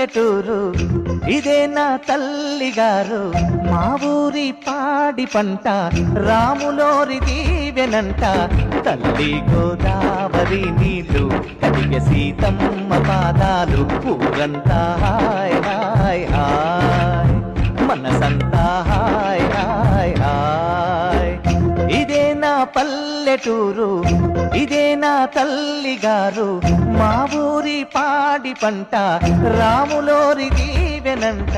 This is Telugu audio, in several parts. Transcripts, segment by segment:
పల్లెటూరు ఇదే నా తల్లిగారు మా ఊరి పాడి పంట రాములోరి దీవెనంట తల్లి గోదావరి నీళ్ళు కడిగ సీతమ్మ పాదాలు ఊరంతా హాయ్ హాయ్ హాయ్ మనసంతా హాయ్ హాయ్ హాయ్ ఇదే నా పల్లెటూరు ఇదే నా తల్లిగారు మా ఊరి పాడి పంట రాములోరి దీవెనంట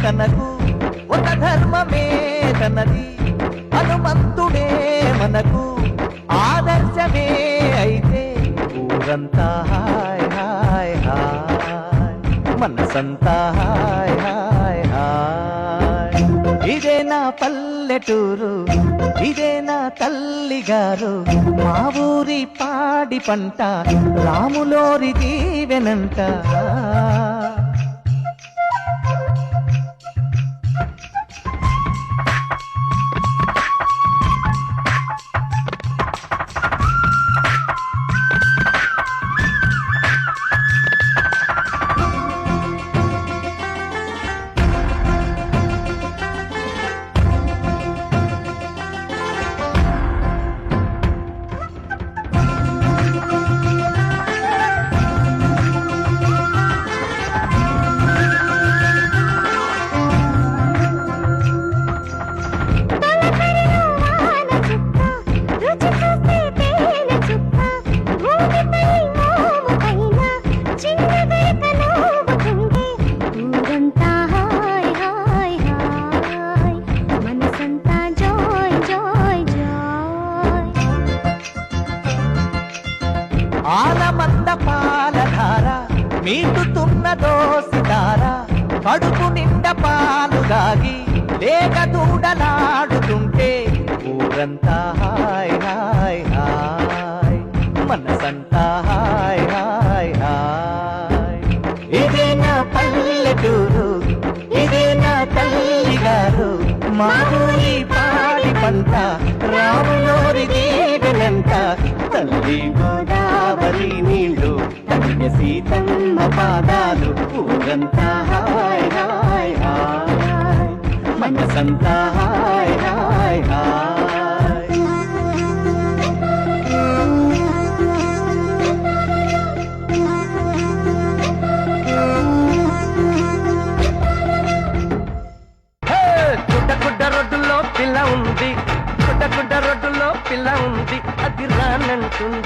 తనకు ఒక ధర్మమే తనది హనుమంతుడే మనకు ఆదర్శమే అయితే ఊరంతా హాయ్ హాయ్ హాయ్ మనసంతా హాయ్ హాయ్ హాయ్ ఇదే నా పల్లెటూరు ఇదే నా తల్లిగారు మా ఊరి పాడి పంట రాములోరి దీవెనంట ఆలమంద పాలధార మీటుతున్న దోసిదార కడుపు నిండా పాలు దాగి లేక దూడలాడుతుంటే ఊరంతా హాయ్ హాయ్ హాయ్ మనసంతా హాయ్ హాయ్ హాయ్ ఇదే నా పల్లెటూరు ఇదే నా తల్లిగారు మా ఊరి పాడి పంట రాములోరి దీవెనంట తల్లి గోదావరి నీళ్ళు కడిగ సీతమ్మ పాదాలు ఊరంతా హాయ్ హాయ్ హాయ్ మనసంతా హాయ్ హాయ్ హాయ్ గుడ్డ రోడ్డులో పిల్ల ఉంది గుడ్డ రోడ్డులో పిల్ల ఉంది అది రానంటుంది